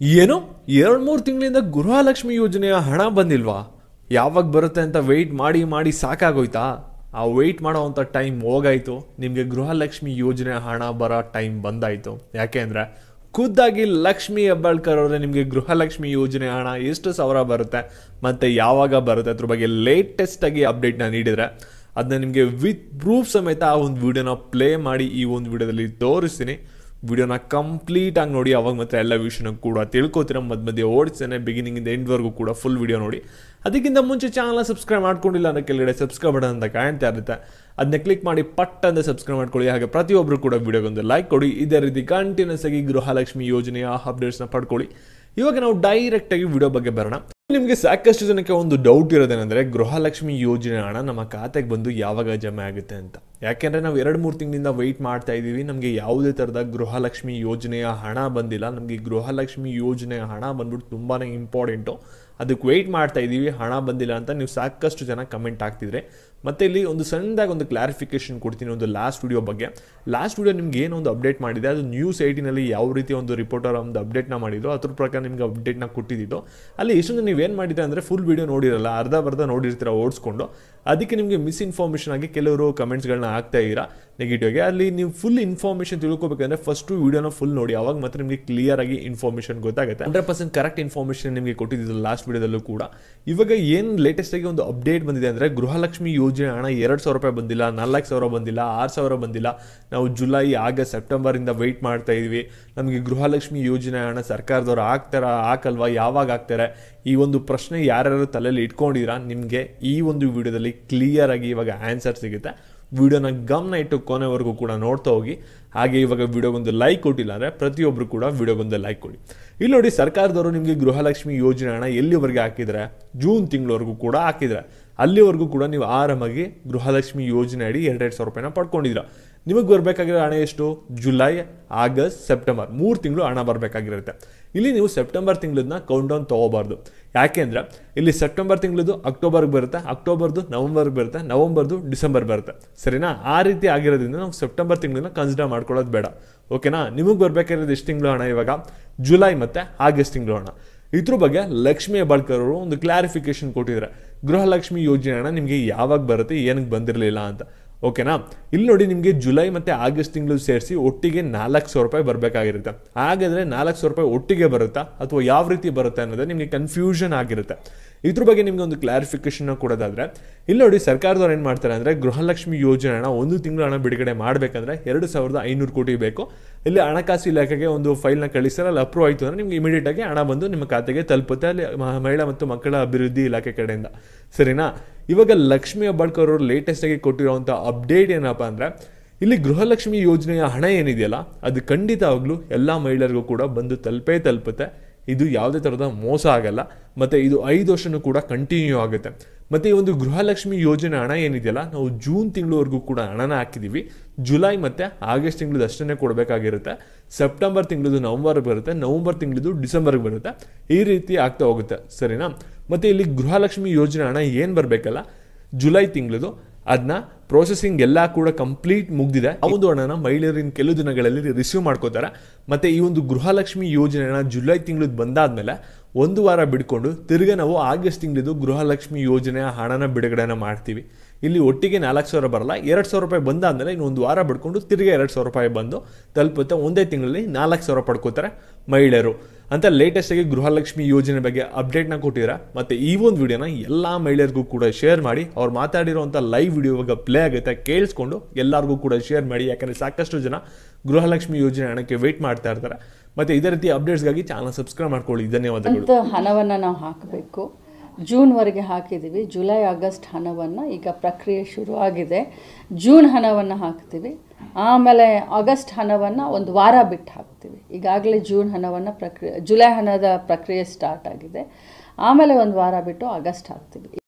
ಏನೋ 2-3 ತಿಂಗಳಿಂದ ಗೃಹಲಕ್ಷ್ಮಿ ಯೋಜನೆಯ ಹಣ ಬಂದಿಲ್ವಾ? ಯಾವಾಗ ಬರುತ್ತೆ ಅಂತ ವೆಯ್ಟ್ ಮಾಡಿ ಮಾಡಿ ಸಾಕಾಗೋಯ್ತಾ? ಆ ವೆಯ್ಟ್ ಮಾಡೋವಂಥ ಟೈಮ್ ಹೋಗಾಯ್ತು. ನಿಮಗೆ ಗೃಹಲಕ್ಷ್ಮಿ ಯೋಜನೆಯ ಹಣ ಬರೋ ಟೈಮ್ ಬಂದಾಯಿತು. ಯಾಕೆ ಅಂದರೆ ಖುದ್ದಾಗಿ ಲಕ್ಷ್ಮಿ ಹೆಬ್ಬಾಳ್ಕರ್ ಅವರೇ ನಿಮಗೆ ಗೃಹಲಕ್ಷ್ಮಿ ಯೋಜನೆ ಹಣ ಎಷ್ಟು ಸಾವಿರ ಬರುತ್ತೆ ಮತ್ತು ಯಾವಾಗ ಬರುತ್ತೆ ಅದ್ರ ಬಗ್ಗೆ ಲೇಟೆಸ್ಟಾಗಿ ಅಪ್ಡೇಟ್ನ ನೀಡಿದರೆ ಅದನ್ನ ನಿಮಗೆ ವಿತ್ ಪ್ರೂಫ್ ಸಮೇತ ಆ ಒಂದು ವಿಡಿಯೋನ ಪ್ಲೇ ಮಾಡಿ ಈ ಒಂದು ವಿಡಿಯೋದಲ್ಲಿ ತೋರಿಸ್ತೀನಿ. ವಿಡಿಯೋನ ಕಂಪ್ಲೀಟ್ ಆಗಿ ನೋಡಿ, ಅವಾಗ ಮಾತ್ರ ಎಲ್ಲ ವಿಷಯನ ಕೂಡ ತಿಳ್ಕೊತೀರ. ಮಧ್ಯೆ ಓಡಿಸ್ತೇನೆ, ಬಿಗಿನಿಂಗಿಂದ ಎಂಡ್ವರೆಗೂ ಕೂಡ ಫುಲ್ ವಿಡಿಯೋ ನೋಡಿ. ಅದಕ್ಕಿಂತ ಮುಂಚೆ ಚಾನಲ್ನ ಸಬ್ಸ್ಕ್ರೈಬ್ ಮಾಡ್ಕೊಂಡಿಲ್ಲ ಅಂದರೆ ಕೆಳಗಡೆ ಸಬ್ಸ್ಕ್ರೈಬ್ ಬಟನ್ ಅಂತ ಕಾಣ್ತಾ ಇರುತ್ತೆ, ಅದನ್ನ ಕ್ಲಿಕ್ ಮಾಡಿ ಪಟ್ ಅಂತ ಸಬ್ಸ್ಕ್ರೈಬ್ ಮಾಡ್ಕೊಳ್ಳಿ. ಹಾಗೆ ಪ್ರತಿಯೊಬ್ಬರು ಕೂಡ ವಿಡಿಯೋಗೊಂದು ಲೈಕ್ ಕೊಡಿ. ಇದೇ ರೀತಿ ಕಂಟಿನ್ಯೂಸ್ ಆಗಿ ಗೃಹಲಕ್ಷ್ಮಿ ಯೋಜನೆಯ ಅಪ್ಡೇಟ್ಸ್ನ ಪಡ್ಕೊಳ್ಳಿ. ಇವಾಗ ನಾವು ಡೈರೆಕ್ಟಾಗಿ ವಿಡಿಯೋ ಬಗ್ಗೆ ಬರೋಣ. ನಿಮಗೆ ಸಾಕಷ್ಟು ಜನಕ್ಕೆ ಒಂದು ಡೌಟ್ ಇರೋದೇನೆಂದರೆ ಗೃಹಲಕ್ಷ್ಮಿ ಯೋಜನೆ ಹಣ ನಮ್ಮ ಖಾತೆಗೆ ಬಂದು ಯಾವಾಗ ಜಮೆ ಆಗುತ್ತೆ ಅಂತ. ಯಾಕೆಂದರೆ ನಾವು 2-3 ತಿಂಗಳಿಂದ ವೆಯ್ಟ್ ಮಾಡ್ತಾ ಇದ್ದೀವಿ. ನಮಗೆ ಯಾವುದೇ ಥರದ ಗೃಹಲಕ್ಷ್ಮಿ ಯೋಜನೆಯ ಹಣ ಬಂದಿಲ್ಲ. ನಮಗೆ ಗೃಹಲಕ್ಷ್ಮಿ ಯೋಜನೆಯ ಹಣ ಬಂದ್ಬಿಟ್ಟು ತುಂಬಾ ಇಂಪಾರ್ಟೆಂಟು. ಅದಕ್ಕೆ ವೆಯ್ಟ್ ಮಾಡ್ತಾ ಇದ್ದೀವಿ, ಹಣ ಬಂದಿಲ್ಲ ಅಂತ ನೀವು ಸಾಕಷ್ಟು ಜನ ಕಮೆಂಟ್ ಆಗ್ತಿದ್ರೆ. ಮತ್ತು ಇಲ್ಲಿ ಒಂದು ಸಣ್ಣದಾಗಿ ಒಂದು ಕ್ಲಾರಿಫಿಕೇಶನ್ ಕೊಡ್ತೀನಿ ಒಂದು ಲಾಸ್ಟ್ ವಿಡಿಯೋ ಬಗ್ಗೆ. ಲಾಸ್ಟ್ ವಿಡಿಯೋ ನಿಮ್ಗೆ ಏನೊಂದು ಅಪ್ಡೇಟ್ ಮಾಡಿದೆ, ಅದು ನ್ಯೂಸ್ 18ನಲ್ಲಿ ಯಾವ ರೀತಿ ಒಂದು ರಿಪೋರ್ಟರ್ ಒಂದು ಅಪ್ಡೇಟ್ನ ಮಾಡಿದ್ರು ಅದ್ರ ಪ್ರಕಾರ ನಿಮ್ಗೆ ಅಪ್ಡೇಟ್ನ ಕೊಟ್ಟಿದ್ದು. ಅಲ್ಲಿ ಎಷ್ಟೊಂದು ನೀವೇನು ಮಾಡಿದ್ರೆ ಅಂದರೆ ಫುಲ್ ವಿಡಿಯೋ ನೋಡಿರಲ್ಲ, ಅರ್ಧ ನೋಡಿರ್ತೀರ ಓಡಿಸ್ಕೊಂಡು. ಅದಕ್ಕೆ ನಿಮಗೆ ಮಿಸ್ಇನ್ಫಾರ್ಮೇಷನ್ ಆಗಿ ಕೆಲವರು ಕಮೆಂಟ್ಸ್ಗಳನ್ನ ಹಾಕ್ತಾ ಇದ್ದೀರಾ ನೆಗೆಟಿವ್ಗೆ. ಅಲ್ಲಿ ನೀವು ಫುಲ್ ಇನ್ಫಾರ್ಮೇಷನ್ ತಿಳ್ಕೊಬೇಕಂದ್ರೆ ಫಸ್ಟು ವಿಡಿಯೋನ ಫುಲ್ ನೋಡಿ, ಅವಾಗ ಮಾತ್ರ ನಿಮಗೆ ಕ್ಲಿಯರ್ ಆಗಿ ಇನ್ಫಾರ್ಮೇಷನ್ ಗೊತ್ತಾಗುತ್ತೆ. 100% ಕರೆಕ್ಟ್ ಇನ್ಫಾರ್ಮೇಷನ್ ನಿಮಗೆ ಕೊಟ್ಟಿದ್ದು ಲಾಸ್ಟ್ ವಿಡಿಯೋದಲ್ಲೂ ಕೂಡ. ಇವಾಗ ಏನು ಲೇಟೆಸ್ಟ್ ಆಗಿ ಒಂದು ಅಪ್ಡೇಟ್ ಬಂದಿದೆ ಅಂದರೆ ಗೃಹಲಕ್ಷ್ಮಿ ಯೋಜನೆ ಹಣ 2,000 ರೂಪಾಯಿ ಬಂದಿಲ್ಲ, 4,000 ಬಂದಿಲ್ಲ, 6,000 ಬಂದಿಲ್ಲ. ನಾವು ಜುಲೈ, ಆಗಸ್ಟ್, ಸೆಪ್ಟೆಂಬರಿಂದ ವೆಯ್ಟ್ ಮಾಡ್ತಾ ಇದ್ವಿ. ನಮಗೆ ಗೃಹಲಕ್ಷ್ಮಿ ಯೋಜನೆ ಹಣ ಸರ್ಕಾರದವ್ರು ಹಾಕಲ್ವಾ, ಯಾವಾಗ ಹಾಕ್ತಾರೆ? ಈ ಒಂದು ಪ್ರಶ್ನೆ ಯಾರ್ಯಾರು ತಲೆಯಲ್ಲಿ ಇಟ್ಕೊಂಡಿದ್ದೀರಾ, ನಿಮಗೆ ಈ ಒಂದು ವಿಡಿಯೋದಲ್ಲಿ ಕ್ಲಿಯರ್ ಆಗಿ ಇವಾಗ ಆನ್ಸರ್ ಸಿಗುತ್ತೆ. ವಿಡಿಯೋನ ಗಮನ ಇಟ್ಟು ಕೊನೆವರೆಗೂ ಕೂಡ ನೋಡ್ತಾ ಹೋಗಿ. ಹಾಗೆ ಇವಾಗ ವಿಡಿಯೋಗೊಂದು ಲೈಕ್ ಕೊಟ್ಟಿಲ್ಲ ಅಂದರೆ ಪ್ರತಿಯೊಬ್ಬರು ಕೂಡ ವಿಡಿಯೋಗೊಂದು ಲೈಕ್ ಕೊಡಿ. ಇಲ್ಲಿ ನೋಡಿ, ಸರ್ಕಾರದವರು ನಿಮಗೆ ಗೃಹಲಕ್ಷ್ಮಿ ಯೋಜನೆ ಹಣ ಎಲ್ಲಿವರೆಗೆ ಹಾಕಿದರೆ, ಜೂನ್ ತಿಂಗಳವರೆಗೂ ಕೂಡ ಹಾಕಿದರೆ. ಅಲ್ಲಿವರೆಗೂ ಕೂಡ ನೀವು ಆರಾಮಾಗಿ ಗೃಹಲಕ್ಷ್ಮಿ ಯೋಜನೆ ಅಡಿ 2,000 ರೂಪಾಯಿನ ಪಡ್ಕೊಂಡಿದ್ದೀರ. ನಿಮಗೆ ಬರಬೇಕಾಗಿರೋ ಹಣ ಎಷ್ಟು? ಜುಲೈ, ಆಗಸ್ಟ್, ಸೆಪ್ಟೆಂಬರ್ 3 ತಿಂಗಳು ಹಣ ಬರಬೇಕಾಗಿರುತ್ತೆ. ಇಲ್ಲಿ ನೀವು ಸೆಪ್ಟೆಂಬರ್ ತಿಂಗಳನ್ನ ಕೌಂಟ್ ಡೌನ್ ತೊಗೋಬಾರ್ದು. ಯಾಕೆಂದರೆ ಇಲ್ಲಿ ಸೆಪ್ಟೆಂಬರ್ ತಿಂಗಳದ್ದು ಅಕ್ಟೋಬರ್ಗೆ ಬರುತ್ತೆ, ಅಕ್ಟೋಬರ್ದು ನವಂಬರ್ಗೆ ಬರುತ್ತೆ, ನವಂಬರ್ದು ಡಿಸೆಂಬರ್ ಬರುತ್ತೆ. ಸರಿನಾ? ಆ ರೀತಿ ಆಗಿರೋದ್ರಿಂದ ನಾವು ಸೆಪ್ಟೆಂಬರ್ ತಿಂಗಳನ್ನ ಕನ್ಸಿಡರ್ ಮಾಡ್ಕೊಳ್ಳೋದು ಬೇಡ. ಓಕೆನಾ? ನಿಮಗೆ ಬರಬೇಕಾಗಿರೋದು ಎಷ್ಟು ತಿಂಗಳು ಹಣ? ಇವಾಗ ಜುಲೈ ಮತ್ತು ಆಗಸ್ಟ್ ತಿಂಗಳು ಹಣ. ಇದ್ರ ಬಗ್ಗೆ ಲಕ್ಷ್ಮಿ ಹೆಬ್ಬಾಳ್ಕರ್ ಅವರು ಒಂದು ಕ್ಲಾರಿಫಿಕೇಶನ್ ಕೊಟ್ಟಿದ್ದಾರೆ. ಗೃಹಲಕ್ಷ್ಮಿ ಯೋಜನೆ ಹಣ ನಿಮಗೆ ಯಾವಾಗ ಬರುತ್ತೆ, ಏನಕ್ಕೆ ಬಂದಿರಲಿಲ್ಲ ಅಂತ. ಓಕೆನಾ? ಇಲ್ಲಿ ನೋಡಿ, ನಿಮಗೆ ಜುಲೈ ಮತ್ತು ಆಗಸ್ಟ್ ತಿಂಗಳು ಸೇರಿಸಿ ಒಟ್ಟಿಗೆ 4,000 ರೂಪಾಯಿ ಬರಬೇಕಾಗಿರುತ್ತೆ. ಹಾಗಾದರೆ 4,000 ರೂಪಾಯಿ ಒಟ್ಟಿಗೆ ಬರುತ್ತಾ ಅಥವಾ ಯಾವ ರೀತಿ ಬರುತ್ತೆ ಅನ್ನೋದೇ ನಿಮಗೆ ಕನ್ಫ್ಯೂಷನ್ ಆಗಿರುತ್ತೆ. ಇದ್ರ ಬಗ್ಗೆ ನಿಮಗೆ ಒಂದು ಕ್ಲಾರಿಫಿಕೇಶನ್ ಕೊಡೋದಾದರೆ, ಇಲ್ಲಿ ನೋಡಿ, ಸರ್ಕಾರದವ್ರು ಏನು ಮಾಡ್ತಾರೆ ಅಂದರೆ ಗೃಹಲಕ್ಷ್ಮಿ ಯೋಜನೆ ಹಣ 1 ತಿಂಗಳು ಹಣ ಬಿಡುಗಡೆ ಮಾಡಬೇಕಂದ್ರೆ 2,500 ಕೋಟಿ ಬೇಕು. ಇಲ್ಲಿ ಹಣಕಾಸು ಇಲಾಖೆಗೆ ಒಂದು ಫೈಲ್ನ ಕಳಿಸ್ತಾರೆ, ಅಲ್ಲಿ ಅಪ್ರೂವ್ ಆಯಿತು ಅಂದರೆ ನಿಮ್ಗೆ ಇಮಿಡಿಯೇಟಾಗಿ ಹಣ ಬಂದು ನಿಮ್ಮ ಖಾತೆಗೆ ತಲುಪುತ್ತೆ, ಅಲ್ಲಿ ಮಹಿಳಾ ಮತ್ತು ಮಕ್ಕಳ ಅಭಿವೃದ್ಧಿ ಇಲಾಖೆ ಕಡೆಯಿಂದ. ಸರಿನಾ? ಇವಾಗ ಲಕ್ಷ್ಮಿ ಹೆಬ್ಬಾಳ್ಕರ್ ಅವರು ಲೇಟೆಸ್ಟಾಗಿ ಕೊಟ್ಟಿರುವಂಥ ಅಪ್ಡೇಟ್ ಏನಪ್ಪ ಅಂದರೆ, ಇಲ್ಲಿ ಗೃಹಲಕ್ಷ್ಮಿ ಯೋಜನೆಯ ಹಣ ಏನಿದೆಯಲ್ಲ ಅದು ಖಂಡಿತವಾಗ್ಲೂ ಎಲ್ಲ ಮಹಿಳೆಯರಿಗೂ ಕೂಡ ಬಂದು ತಲುಪುತ್ತೆ. ಇದು ಯಾವುದೇ ಥರದ ಮೋಸ ಆಗಲ್ಲ ಮತ್ತು ಇದು 5 ವರ್ಷನೂ ಕೂಡ ಕಂಟಿನ್ಯೂ ಆಗುತ್ತೆ. ಮತ್ತು ಈ ಒಂದು ಗೃಹಲಕ್ಷ್ಮಿ ಯೋಜನೆ ಹಣ ಏನಿದೆಯಲ್ಲ ನಾವು ಜೂನ್ ತಿಂಗಳವರೆಗೂ ಕೂಡ ಹಣನ ಹಾಕಿದ್ದೀವಿ. ಜುಲೈ ಮತ್ತು ಆಗಸ್ಟ್ ತಿಂಗಳದ್ದು ಅಷ್ಟನ್ನೇ ಕೊಡಬೇಕಾಗಿರುತ್ತೆ. ಸೆಪ್ಟೆಂಬರ್ ತಿಂಗಳದ್ದು ನವಂಬರ್ಗೆ ಬರುತ್ತೆ, ನವಂಬರ್ ತಿಂಗಳದ್ದು ಡಿಸೆಂಬರ್ಗೆ ಬರುತ್ತೆ. ಈ ರೀತಿ ಆಗ್ತಾ ಹೋಗುತ್ತೆ. ಸರಿನಾ? ಮತ್ತು ಇಲ್ಲಿ ಗೃಹಲಕ್ಷ್ಮಿ ಯೋಜನೆ ಹಣ ಏನು ಬರಬೇಕಲ್ಲ ಜುಲೈ ತಿಂಗಳದು, ಅದನ್ನ ಪ್ರೊಸೆಸಿಂಗ್ ಎಲ್ಲ ಕೂಡ ಕಂಪ್ಲೀಟ್ ಮುಗ್ದಿದೆ. ಆ ಒಂದು ಹಣನ ಮಹಿಳೆಯರಿನ ಕೆಲವು ದಿನಗಳಲ್ಲಿ ರಿಸೀವ್ ಮಾಡ್ಕೋತಾರೆ. ಮತ್ತು ಈ ಒಂದು ಗೃಹಲಕ್ಷ್ಮಿ ಯೋಜನೆ ಹಣ ಜುಲೈ ತಿಂಗಳದ್ದು ಬಂದಾದ್ಮೇಲೆ 1 ವಾರ ಬಿಡ್ಕೊಂಡು ತಿರ್ಗಿ ನಾವು ಆಗಸ್ಟ್ ತಿಂಗಳದ್ದು ಗೃಹಲಕ್ಷ್ಮಿ ಯೋಜನೆಯ ಹಣನ ಬಿಡುಗಡೆನ ಮಾಡ್ತೀವಿ. ಇಲ್ಲಿ ಒಟ್ಟಿಗೆ 4,000 ಬರಲ್ಲ, 2,000 ರೂಪಾಯಿ ಬಂದಾದ್ಮೇಲೆ ಇನ್ನು 1 ವಾರ ಬಿಡ್ಕೊಂಡು ತಿರ್ಗಿ 2,000 ರೂಪಾಯಿ ಬಂದು ತಲುಪುತ್ತೆ. ಒಂದೇ ತಿಂಗಳಲ್ಲಿ 4,000 ಪಡ್ಕೋತಾರೆ ಮಹಿಳೆಯರು ಅಂತ ಲೇಟೆಸ್ಟಾಗಿ ಗೃಹಲಕ್ಷ್ಮಿ ಯೋಜನೆ ಬಗ್ಗೆ ಅಪ್ಡೇಟ್ನ ಕೊಟ್ಟಿದ್ದಾರೆ. ಮತ್ತು ಈ ಒಂದು ವಿಡಿಯೋನ ಎಲ್ಲ ಮಹಿಳೆಯರಿಗೂ ಕೂಡ ಶೇರ್ ಮಾಡಿ. ಅವ್ರು ಮಾತಾಡಿರೋಂಥ ಲೈವ್ ವಿಡಿಯೋ ಇವಾಗ ಪ್ಲೇ ಆಗುತ್ತೆ, ಕೇಳಿಸ್ಕೊಂಡು ಎಲ್ಲರಿಗೂ ಕೂಡ ಶೇರ್ ಮಾಡಿ. ಯಾಕಂದರೆ ಸಾಕಷ್ಟು ಜನ ಗೃಹಲಕ್ಷ್ಮಿ ಯೋಜನೆ ಹಣಕ್ಕೆ ವೆಯ್ಟ್ ಮಾಡ್ತಾ ಇರ್ತಾರೆ. ಮತ್ತು ಇದೇ ರೀತಿ ಅಪ್ಡೇಟ್ಸ್ಗಾಗಿ ಚಾನಲ್ ಸಬ್ಸ್ಕ್ರೈಬ್ ಮಾಡ್ಕೊಳ್ಳಿ. ಧನ್ಯವಾದಗಳು. ಹಣವನ್ನು ನಾವು ಹಾಕಬೇಕು. ಜೂನ್ವರೆಗೆ ಹಾಕಿದ್ದೀವಿ. ಜುಲೈ, ಆಗಸ್ಟ್ ಹಣವನ್ನು ಈಗ ಪ್ರಕ್ರಿಯೆ ಶುರುವಾಗಿದೆ. ಜೂನ್ ಹಣವನ್ನು ಹಾಕ್ತೀವಿ, ಆಮೇಲೆ ಆಗಸ್ಟ್ ಹಣವನ್ನು 1 ವಾರ ಬಿಟ್ಟು ಹಾಕ್ತೀವಿ. ಈಗಾಗಲೇ ಜೂನ್ ಹಣವನ್ನು ಜುಲೈ ಹಣದ ಪ್ರಕ್ರಿಯೆ ಸ್ಟಾರ್ಟ್ ಆಗಿದೆ. ಆಮೇಲೆ 1 ವಾರ ಬಿಟ್ಟು ಆಗಸ್ಟ್ ಹಾಕ್ತೀವಿ.